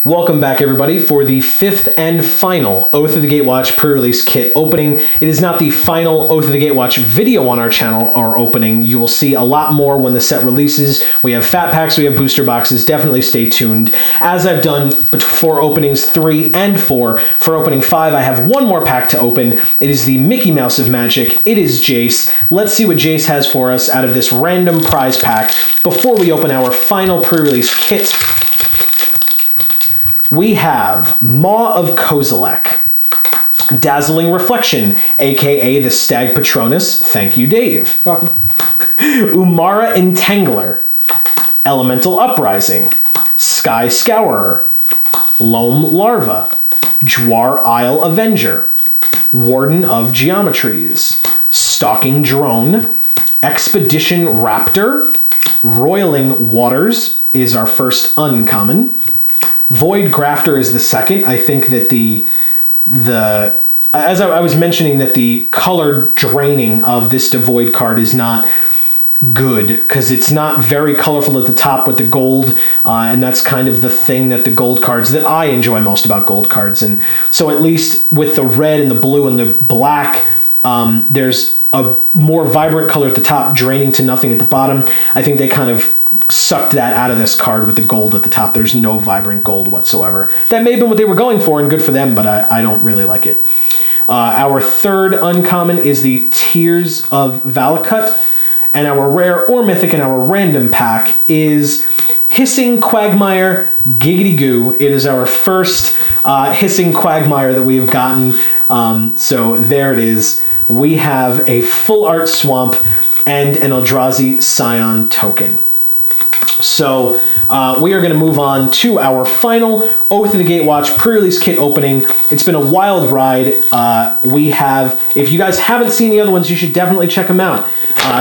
Welcome back, everybody, for the fifth and final Oath of the Gatewatch pre-release kit opening. It is not the final Oath of the Gatewatch video on our channel or opening. You will see a lot more when the set releases. We have fat packs, we have booster boxes. Definitely stay tuned. As I've done for openings 3 and 4, for opening 5, I have one more pack to open. It is the Mickey Mouse of Magic. It is Jace. Let's see what Jace has for us out of this random prize pack before we open our final pre-release kit. We have Maw of Kozilek, Dazzling Reflection, aka the Stag Patronus. Thank you, Dave. Welcome. Umara Entangler, Elemental Uprising, Sky Scourer, Loam Larva, Jwar Isle Avenger, Warden of Geometries, Stalking Drone, Expedition Raptor, Roiling Waters is our first uncommon. Void Grafter is the second. I think that as I was mentioning, that the color draining of this Devoid card is not good because it's not very colorful at the top with the gold, and that's kind of the thing that the gold cards that I enjoy most about gold cards. And so at least with the red and the blue and the black, there's a more vibrant color at the top, draining to nothing at the bottom. I think they kind of sucked that out of this card with the gold at the top. There's no vibrant gold whatsoever. That may have been what they were going for, and good for them, but I don't really like it. Our third uncommon is the Tears of Valakut, and our rare or mythic in our random pack is Hissing Quagmire Giggity Goo. It is our first Hissing Quagmire that we have gotten. So there it is. We have a full art swamp and an Eldrazi Scion token. So we are going to move on to our final Oath of the Gatewatch pre-release kit opening. It's been a wild ride. If you guys haven't seen the other ones, you should definitely check them out.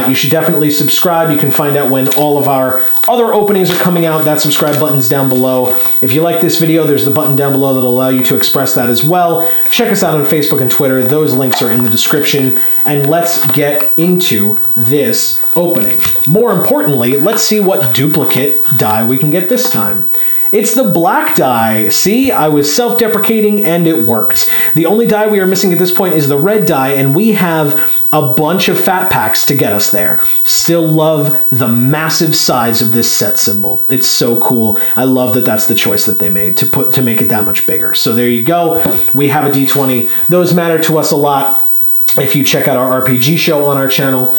You should definitely subscribe. You can find out when all of our other openings are coming out. That subscribe button's down below. If you like this video, there's the button down below that'll allow you to express that as well. Check us out on Facebook and Twitter. Those links are in the description. And let's get into this opening. More importantly, let's see what duplicate die we can get this time. It's the black die. See, I was self-deprecating and it worked. The only die we are missing at this point is the red die, and we have a bunch of fat packs to get us there. Still love the massive size of this set symbol. It's so cool. I love that that's the choice that they made to make it that much bigger. So there you go. We have a D20. Those matter to us a lot. If you check out our RPG show on our channel,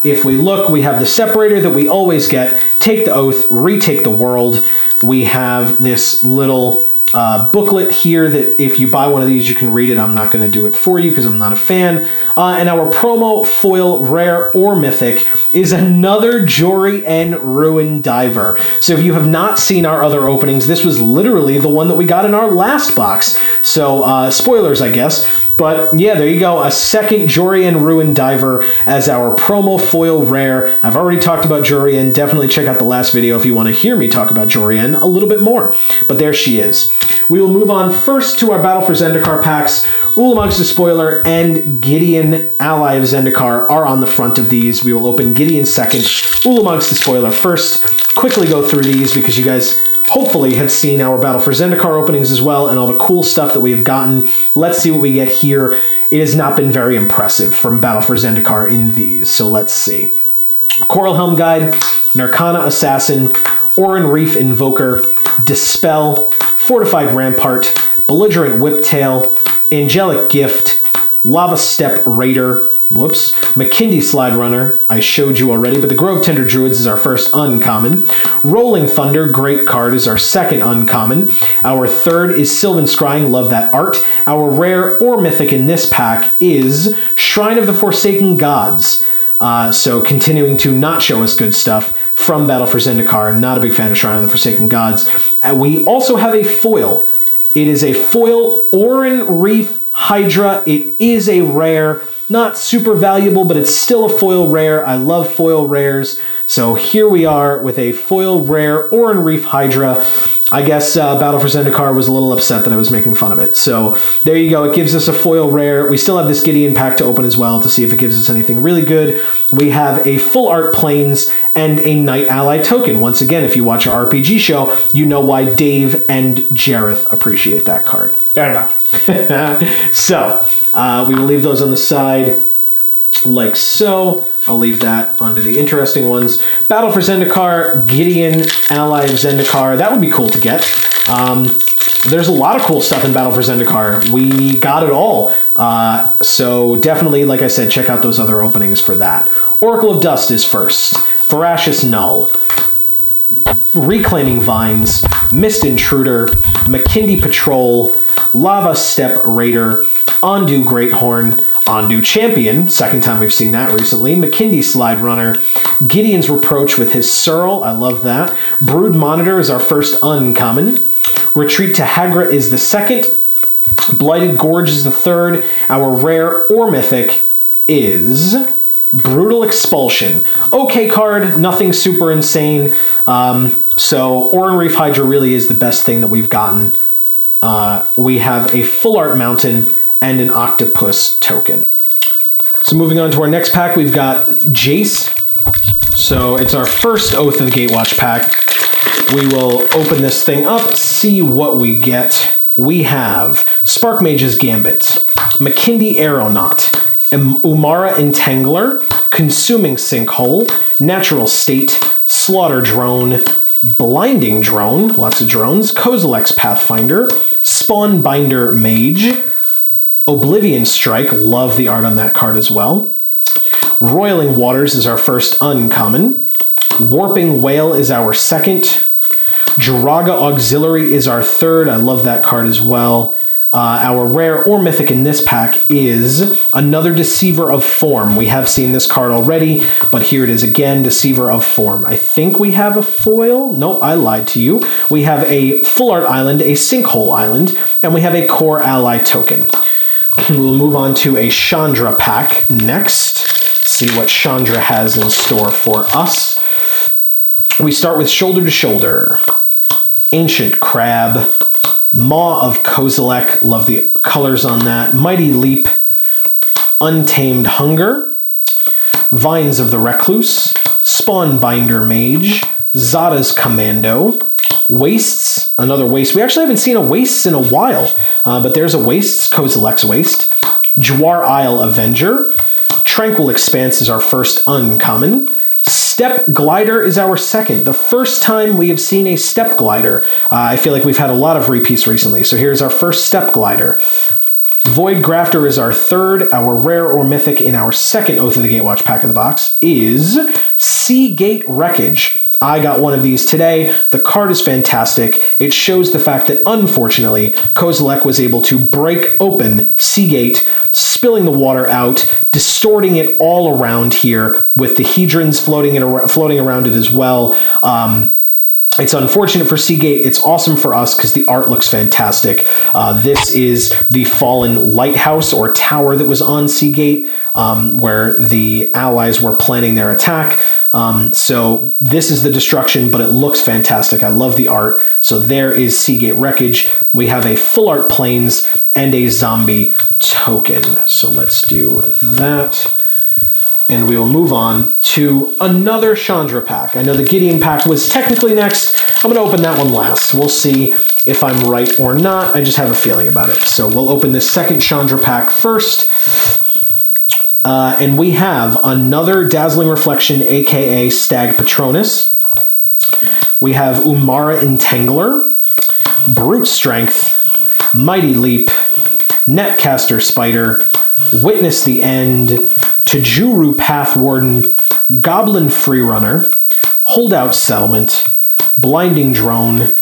if we look, we have the separator that we always get. Take the oath, retake the world. We have this little booklet here that if you buy one of these, you can read it. I'm not going to do it for you because I'm not a fan. And our promo foil rare or mythic is another Jori-En Ruin Diver. So if you have not seen our other openings, this was literally the one that we got in our last box. So spoilers, I guess. But yeah, there you go. A second Jori-En Ruin Diver as our promo foil rare. I've already talked about Jori-En. Definitely check out the last video if you want to hear me talk about Jori-En a little bit more. But there she is. We will move on first to our Battle for Zendikar packs. Ulamog's Despoiler and Gideon, Ally of Zendikar, are on the front of these. We will open Gideon second, Ulamog's Despoiler first. Quickly go through these because you guys hopefully have seen our Battle for Zendikar openings as well and all the cool stuff that we have gotten. Let's see what we get here. It has not been very impressive from Battle for Zendikar in these, so let's see. Coral Helm Guide, Narcana Assassin, Oran Reef Invoker, Dispel, Fortified Rampart, Belligerent Whiptail, Angelic Gift, Lava Step Raider, McKindy Slide Runner, I showed you already, but the Grove Tender Druids is our first uncommon. Rolling Thunder, great card, is our second uncommon. Our third is Sylvan Scrying, love that art. Our rare or mythic in this pack is Shrine of the Forsaken Gods. So continuing to not show us good stuff from Battle for Zendikar. Not a big fan of Shrine of the Forsaken Gods. We also have a foil. It is a foil Oran Reef Hydra. It is a rare. Not super valuable, but it's still a foil rare. I love foil rares. So here we are with a foil rare Oran Reef Hydra. I guess Battle for Zendikar was a little upset that I was making fun of it. So there you go. It gives us a foil rare. We still have this Gideon pack to open as well to see if it gives us anything really good. We have a full art Plains and a Knight Ally token. Once again, if you watch our RPG show, you know why Dave and Jareth appreciate that card. Very much. So we will leave those on the side like so. I'll leave that onto the interesting ones. Battle for Zendikar, Gideon, Ally of Zendikar. That would be cool to get. There's a lot of cool stuff in Battle for Zendikar. We got it all. So definitely, like I said, check out those other openings for that. Oracle of Dust is first. Voracious Null. Reclaiming Vines. Mist Intruder. McKindy Patrol. Lava Step Raider. Ondu Greathorn. Ondu Champion, second time we've seen that recently. McKindy Slide Runner. Gideon's Reproach with his Searle, I love that. Brood Monitor is our first uncommon. Retreat to Hagra is the second. Blighted Gorge is the third. Our rare or mythic is Brutal Expulsion. Okay card, nothing super insane. So Oran Reef Hydra really is the best thing that we've gotten. We have a full art mountain and an octopus token. So moving on to our next pack, we've got Jace. So it's our first Oath of the Gatewatch pack. We will open this thing up, see what we get. We have Spark Mage's Gambit, McKindy Aeronaut, Umara Entangler, Consuming Sinkhole, Natural State, Slaughter Drone, Blinding Drone, lots of drones, Kozilek's Pathfinder, Spawn Binder Mage, Oblivion Strike, love the art on that card as well. Roiling Waters is our first uncommon. Warping Whale is our second. Jiraga Auxiliary is our third. I love that card as well. Our rare or mythic in this pack is another Deceiver of Form. We have seen this card already, but here it is again, Deceiver of Form. I think we have a foil. Nope, I lied to you. We have a full art island, a sinkhole island, and we have a core ally token. We'll move on to a Chandra pack next. See what Chandra has in store for us. We start with Shoulder to Shoulder. Ancient Crab. Maw of Kozilek. Love the colors on that. Mighty Leap. Untamed Hunger. Vines of the Recluse. Spawn Binder Mage. Zada's Commando. Wastes, another waste. We actually haven't seen a wastes in a while, but there's a wastes, Kozilek's Waste. Jwar Isle Avenger. Tranquil Expanse is our first uncommon. Step Glider is our second. The first time we have seen a Step Glider. I feel like we've had a lot of repeats recently, so here's our first Step Glider. Void Grafter is our third. Our rare or mythic in our second Oath of the Gatewatch pack of the box is Seagate Wreckage. I got one of these today. The card is fantastic. It shows the fact that, unfortunately, Kozilek was able to break open Seagate, spilling the water out, distorting it all around here with the Hedrons floating around it as well. It's unfortunate for Seagate. It's awesome for us because the art looks fantastic. This is the fallen lighthouse or tower that was on Seagate, where the allies were planning their attack. So this is the destruction, but it looks fantastic. I love the art. So there is Seagate Wreckage. We have a full art Plains and a zombie token. So let's do that. And we will move on to another Chandra pack. I know the Gideon pack was technically next. I'm going to open that one last. We'll see if I'm right or not. I just have a feeling about it. So we'll open this second Chandra pack first. And we have another Dazzling Reflection, aka Stag Patronus. We have Umara Entangler, Brute Strength, Mighty Leap, Netcaster Spider, Witness the End, Tajuru Pathwarden, Goblin Freerunner, Holdout Settlement, Blinding Drone,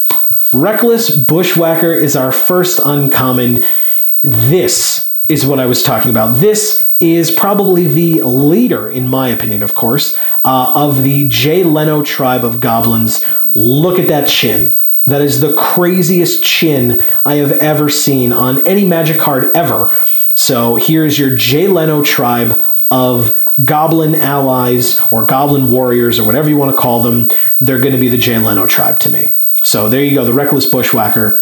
Reckless Bushwhacker is our first uncommon. This is what I was talking about. This is probably the leader, in my opinion, of course, of the Jay Leno tribe of goblins. Look at that chin. That is the craziest chin I have ever seen on any Magic card ever. So here's your Jay Leno tribe of goblin allies or goblin warriors or whatever you want to call them, they're going to be the Jay Leno tribe to me. So there you go, the Reckless Bushwhacker.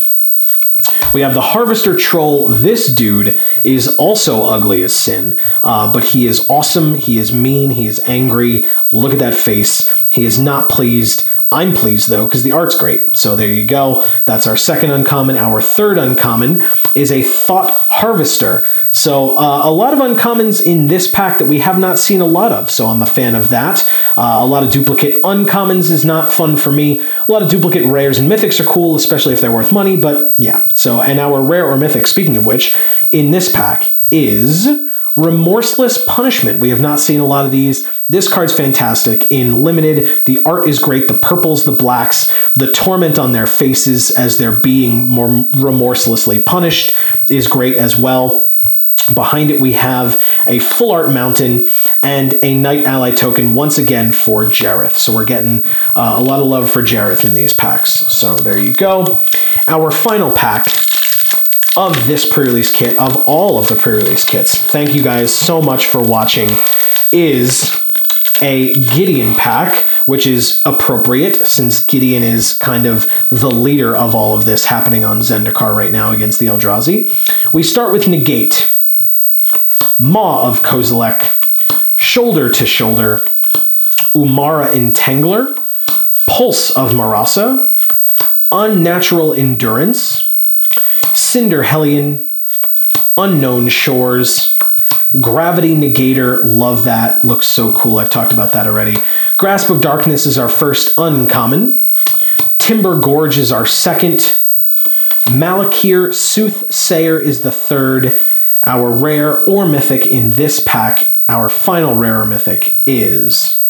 We have the Harvester Troll. This dude is also ugly as sin, but he is awesome, he is mean, he is angry. Look at that face. He is not pleased. I'm pleased, though, because the art's great. So there you go. That's our second uncommon. Our third uncommon is a Thought Harvester. So a lot of uncommons in this pack that we have not seen a lot of, so I'm a fan of that. A lot of duplicate uncommons is not fun for me. A lot of duplicate rares and mythics are cool, especially if they're worth money, but yeah. So, and our rare or mythic, speaking of which, in this pack is Remorseless Punishment. We have not seen a lot of these. This card's fantastic. In limited, the art is great. The purples, the blacks, the torment on their faces as they're being more remorselessly punished is great as well. Behind it, we have a full art mountain and a Knight Ally token once again for Jareth. So we're getting a lot of love for Jareth in these packs. So there you go. Our final pack of this pre-release kit, of all of the pre-release kits, thank you guys so much for watching, is a Gideon pack, which is appropriate since Gideon is kind of the leader of all of this happening on Zendikar right now against the Eldrazi. We start with Negate, Maw of Kozilek, Shoulder to Shoulder, Umara Entangler, Pulse of Marasa, Unnatural Endurance, Cinder Hellion, Unknown Shores, Gravity Negator, love that, looks so cool, I've talked about that already. Grasp of Darkness is our first uncommon, Timber Gorge is our second, Malakir Soothsayer is the third. Our rare or mythic in this pack, our final rare or mythic, is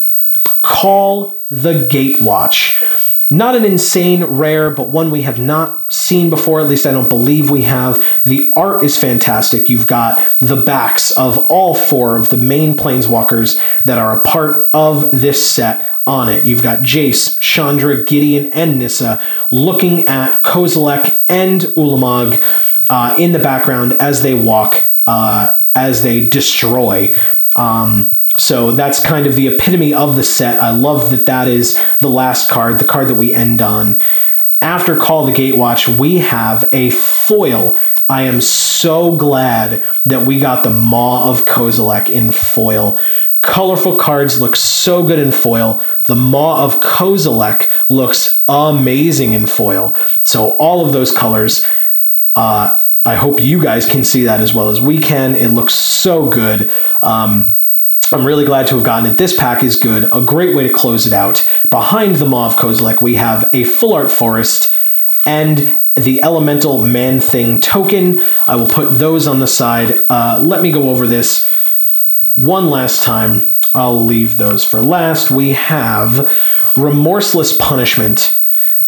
Call the Gatewatch. Not an insane rare, but one we have not seen before, at least I don't believe we have. The art is fantastic. You've got the backs of all four of the main planeswalkers that are a part of this set on it. You've got Jace, Chandra, Gideon, and Nissa looking at Kozilek and Ulamog in the background as they walk, as they destroy. So that's kind of the epitome of the set. I love that that is the last card, the card that we end on. After Call the Gatewatch, we have a foil. I am so glad that we got the Maw of Kozilek in foil. Colorful cards look so good in foil. The Maw of Kozilek looks amazing in foil. So all of those colors, I hope you guys can see that as well as we can. It looks so good. I'm really glad to have gotten it. This pack is good. A great way to close it out. Behind the Maw of Kozilek, we have a full art forest and the Elemental Man-Thing token. I will put those on the side. Let me go over this one last time. I'll leave those for last. We have Remorseless Punishment.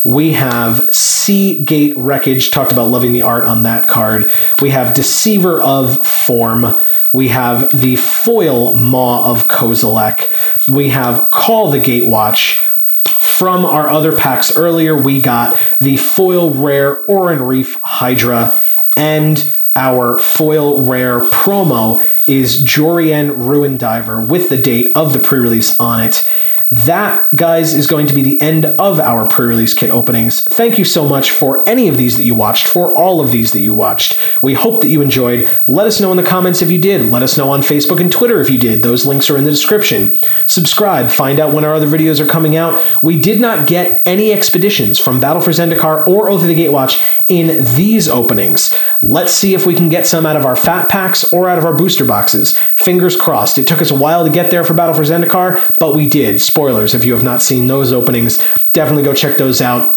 We have Seagate Wreckage. Talked about loving the art on that card. We have Deceiver of Form. We have the foil Maw of Kozilek. We have Call the Gatewatch. From our other packs earlier, we got the foil rare Oran Reef Hydra, and our foil rare promo is Jorian Ruin Diver with the date of the pre-release on it. That, guys, is going to be the end of our pre-release kit openings. Thank you so much for any of these that you watched, for all of these that you watched. We hope that you enjoyed. Let us know in the comments if you did. Let us know on Facebook and Twitter if you did. Those links are in the description. Subscribe. Find out when our other videos are coming out. We did not get any expeditions from Battle for Zendikar or Oath of the Gatewatch in these openings. Let's see if we can get some out of our fat packs or out of our booster boxes. Fingers crossed. It took us a while to get there for Battle for Zendikar, but we did. Spoilers, if you have not seen those openings, definitely go check those out.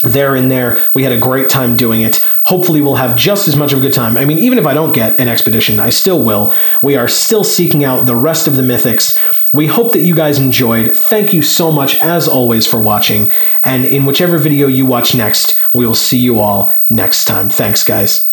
They're in there. We had a great time doing it. Hopefully we'll have just as much of a good time. I mean, even if I don't get an expedition, I still will. We are still seeking out the rest of the mythics. We hope that you guys enjoyed. Thank you so much, as always, for watching. And in whichever video you watch next, we will see you all next time. Thanks, guys.